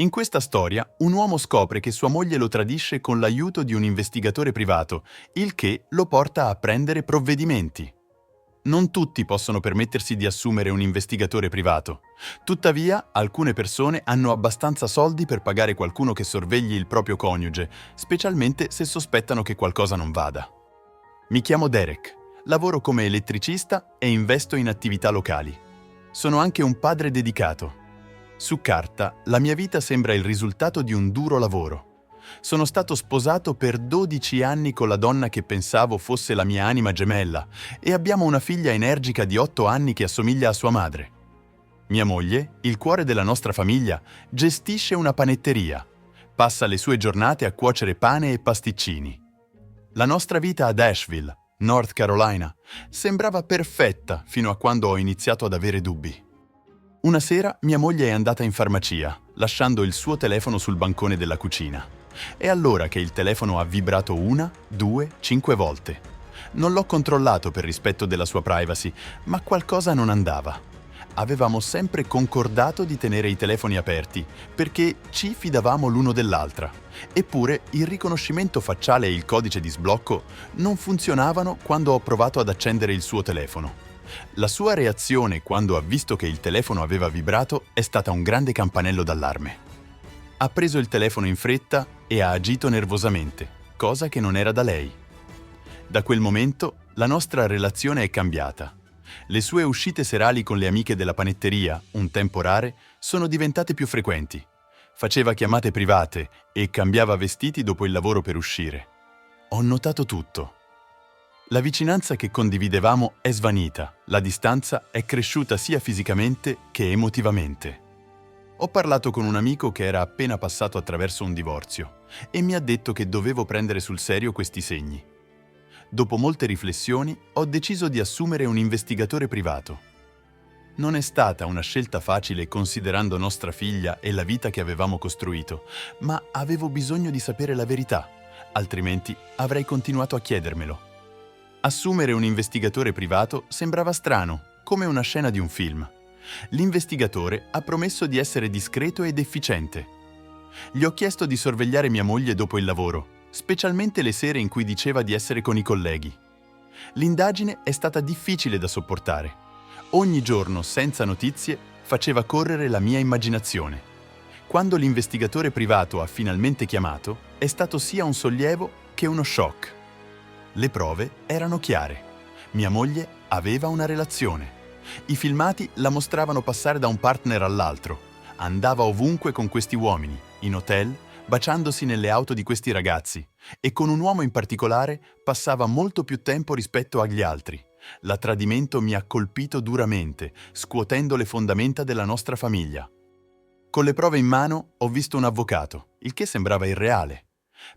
In questa storia, un uomo scopre che sua moglie lo tradisce con l'aiuto di un investigatore privato, il che lo porta a prendere provvedimenti. Non tutti possono permettersi di assumere un investigatore privato. Tuttavia, alcune persone hanno abbastanza soldi per pagare qualcuno che sorvegli il proprio coniuge, specialmente se sospettano che qualcosa non vada. Mi chiamo Derek, lavoro come elettricista e investo in attività locali. Sono anche un padre dedicato. Su carta, la mia vita sembra il risultato di un duro lavoro. Sono stato sposato per 12 anni con la donna che pensavo fosse la mia anima gemella e abbiamo una figlia energica di 8 anni che assomiglia a sua madre. Mia moglie, il cuore della nostra famiglia, gestisce una panetteria. Passa le sue giornate a cuocere pane e pasticcini. La nostra vita ad Asheville, North Carolina, sembrava perfetta fino a quando ho iniziato ad avere dubbi. Una sera mia moglie è andata in farmacia, lasciando il suo telefono sul bancone della cucina. È allora che il telefono ha vibrato 1, 2, 5 volte. Non l'ho controllato per rispetto della sua privacy, ma qualcosa non andava. Avevamo sempre concordato di tenere i telefoni aperti, perché ci fidavamo l'uno dell'altra. Eppure il riconoscimento facciale e il codice di sblocco non funzionavano quando ho provato ad accendere il suo telefono. La sua reazione quando ha visto che il telefono aveva vibrato è stata un grande campanello d'allarme. Ha preso il telefono in fretta e ha agito nervosamente, cosa che non era da lei. Da quel momento la nostra relazione è cambiata. Le sue uscite serali con le amiche della panetteria, un tempo rare, sono diventate più frequenti. Faceva chiamate private e cambiava vestiti dopo il lavoro per uscire. Ho notato tutto. La vicinanza che condividevamo è svanita, la distanza è cresciuta sia fisicamente che emotivamente. Ho parlato con un amico che era appena passato attraverso un divorzio e mi ha detto che dovevo prendere sul serio questi segni. Dopo molte riflessioni, ho deciso di assumere un investigatore privato. Non è stata una scelta facile considerando nostra figlia e la vita che avevamo costruito, ma avevo bisogno di sapere la verità, altrimenti avrei continuato a chiedermelo. Assumere un investigatore privato sembrava strano, come una scena di un film. L'investigatore ha promesso di essere discreto ed efficiente. Gli ho chiesto di sorvegliare mia moglie dopo il lavoro, specialmente le sere in cui diceva di essere con i colleghi. L'indagine è stata difficile da sopportare. Ogni giorno, senza notizie, faceva correre la mia immaginazione. Quando l'investigatore privato ha finalmente chiamato, è stato sia un sollievo che uno shock. Le prove erano chiare. Mia moglie aveva una relazione. I filmati la mostravano passare da un partner all'altro. Andava ovunque con questi uomini, in hotel, baciandosi nelle auto di questi ragazzi, e con un uomo in particolare passava molto più tempo rispetto agli altri. L'attradimento mi ha colpito duramente, scuotendo le fondamenta della nostra famiglia. Con le prove in mano ho visto un avvocato, il che sembrava irreale.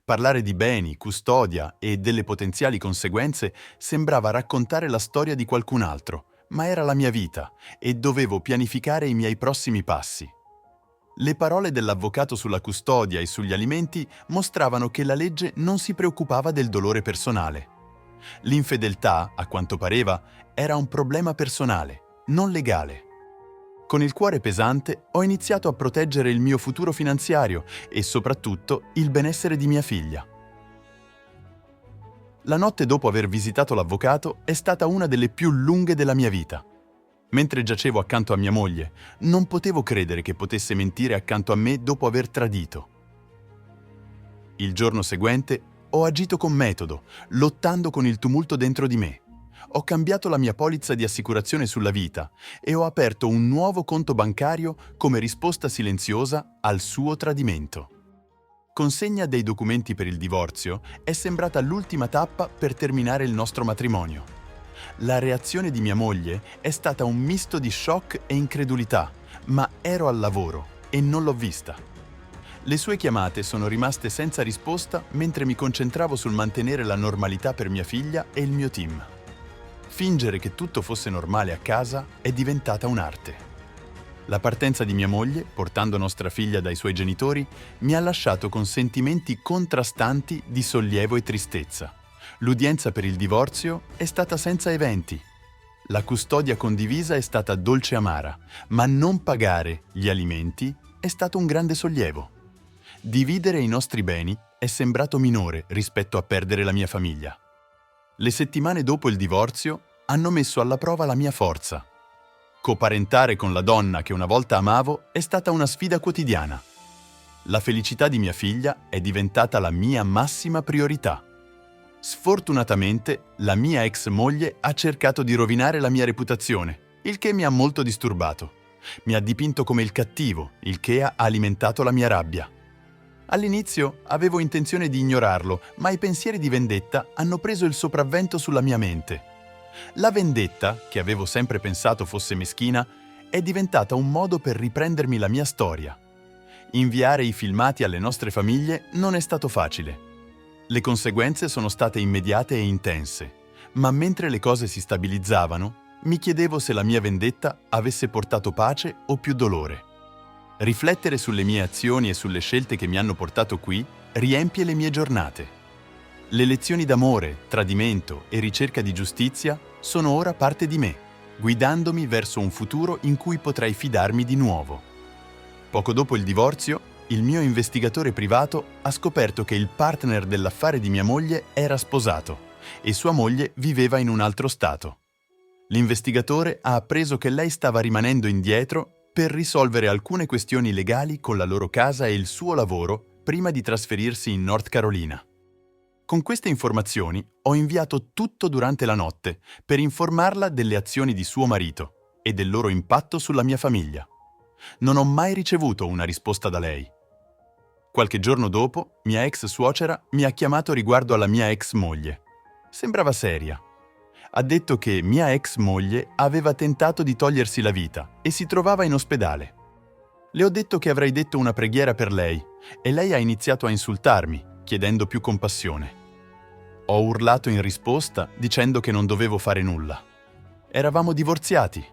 Parlare di beni, custodia e delle potenziali conseguenze sembrava raccontare la storia di qualcun altro, ma era la mia vita e dovevo pianificare i miei prossimi passi. Le parole dell'avvocato sulla custodia e sugli alimenti mostravano che la legge non si preoccupava del dolore personale. L'infedeltà, a quanto pareva, era un problema personale, non legale. Con il cuore pesante ho iniziato a proteggere il mio futuro finanziario e soprattutto il benessere di mia figlia. La notte dopo aver visitato l'avvocato è stata una delle più lunghe della mia vita. Mentre giacevo accanto a mia moglie, non potevo credere che potesse mentire accanto a me dopo aver tradito. Il giorno seguente ho agito con metodo, lottando con il tumulto dentro di me. Ho cambiato la mia polizza di assicurazione sulla vita e ho aperto un nuovo conto bancario come risposta silenziosa al suo tradimento. Consegna dei documenti per il divorzio è sembrata l'ultima tappa per terminare il nostro matrimonio. La reazione di mia moglie è stata un misto di shock e incredulità, ma ero al lavoro e non l'ho vista. Le sue chiamate sono rimaste senza risposta mentre mi concentravo sul mantenere la normalità per mia figlia e il mio team. Fingere che tutto fosse normale a casa è diventata un'arte. La partenza di mia moglie, portando nostra figlia dai suoi genitori, mi ha lasciato con sentimenti contrastanti di sollievo e tristezza. L'udienza per il divorzio è stata senza eventi. La custodia condivisa è stata dolce amara, ma non pagare gli alimenti è stato un grande sollievo. Dividere i nostri beni è sembrato minore rispetto a perdere la mia famiglia. Le settimane dopo il divorzio hanno messo alla prova la mia forza. Coparentare con la donna che una volta amavo è stata una sfida quotidiana. La felicità di mia figlia è diventata la mia massima priorità. Sfortunatamente, la mia ex moglie ha cercato di rovinare la mia reputazione, il che mi ha molto disturbato. Mi ha dipinto come il cattivo, il che ha alimentato la mia rabbia. All'inizio avevo intenzione di ignorarlo, ma i pensieri di vendetta hanno preso il sopravvento sulla mia mente. La vendetta, che avevo sempre pensato fosse meschina, è diventata un modo per riprendermi la mia storia. Inviare i filmati alle nostre famiglie non è stato facile. Le conseguenze sono state immediate e intense, ma mentre le cose si stabilizzavano, mi chiedevo se la mia vendetta avesse portato pace o più dolore. Riflettere sulle mie azioni e sulle scelte che mi hanno portato qui riempie le mie giornate. Le lezioni d'amore, tradimento e ricerca di giustizia sono ora parte di me, guidandomi verso un futuro in cui potrei fidarmi di nuovo. Poco dopo il divorzio, il mio investigatore privato ha scoperto che il partner dell'affare di mia moglie era sposato e sua moglie viveva in un altro stato. L'investigatore ha appreso che lei stava rimanendo indietro per risolvere alcune questioni legali con la loro casa e il suo lavoro prima di trasferirsi in North Carolina. Con queste informazioni ho inviato tutto durante la notte per informarla delle azioni di suo marito e del loro impatto sulla mia famiglia. Non ho mai ricevuto una risposta da lei. Qualche giorno dopo, mia ex suocera mi ha chiamato riguardo alla mia ex moglie. Sembrava seria. Ha detto che mia ex moglie aveva tentato di togliersi la vita e si trovava in ospedale. Le ho detto che avrei detto una preghiera per lei e lei ha iniziato a insultarmi, chiedendo più compassione. Ho urlato in risposta dicendo che non dovevo fare nulla. Eravamo divorziati.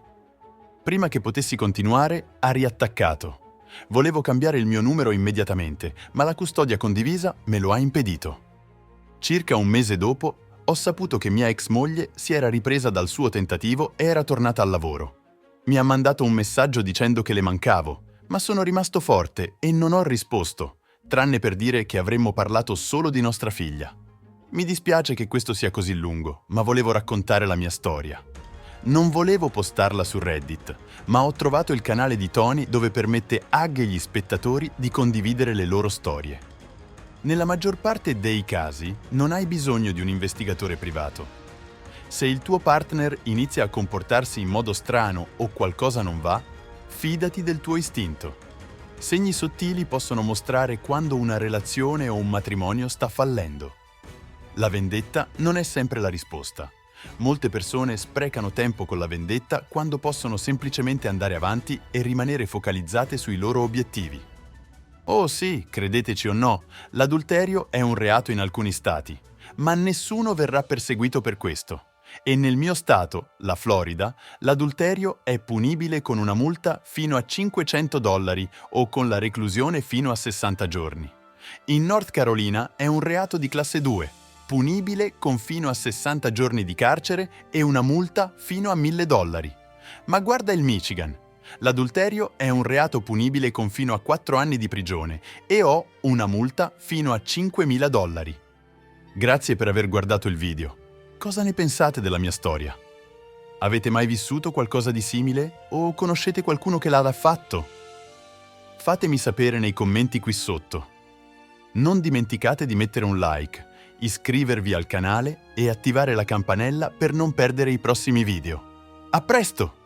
Prima che potessi continuare, ha riattaccato. Volevo cambiare il mio numero immediatamente, ma la custodia condivisa me lo ha impedito. Circa un mese dopo, ho saputo che mia ex moglie si era ripresa dal suo tentativo e era tornata al lavoro. Mi ha mandato un messaggio dicendo che le mancavo, ma sono rimasto forte e non ho risposto, tranne per dire che avremmo parlato solo di nostra figlia. Mi dispiace che questo sia così lungo, ma volevo raccontare la mia storia. Non volevo postarla su Reddit, ma ho trovato il canale di Tony dove permette agli gli spettatori di condividere le loro storie. Nella maggior parte dei casi non hai bisogno di un investigatore privato. Se il tuo partner inizia a comportarsi in modo strano o qualcosa non va, fidati del tuo istinto. Segni sottili possono mostrare quando una relazione o un matrimonio sta fallendo. La vendetta non è sempre la risposta. Molte persone sprecano tempo con la vendetta quando possono semplicemente andare avanti e rimanere focalizzate sui loro obiettivi. Oh sì, credeteci o no, l'adulterio è un reato in alcuni stati, ma nessuno verrà perseguito per questo. E nel mio stato, la Florida, l'adulterio è punibile con una multa fino a $500 o con la reclusione fino a 60 giorni. In North Carolina è un reato di classe 2, punibile con fino a 60 giorni di carcere e una multa fino a $1.000. Ma guarda il Michigan. L'adulterio è un reato punibile con fino a 4 anni di prigione e ho una multa fino a $5.000. Grazie per aver guardato il video. Cosa ne pensate della mia storia? Avete mai vissuto qualcosa di simile o conoscete qualcuno che l'ha fatto? Fatemi sapere nei commenti qui sotto. Non dimenticate di mettere un like, iscrivervi al canale e attivare la campanella per non perdere i prossimi video. A presto!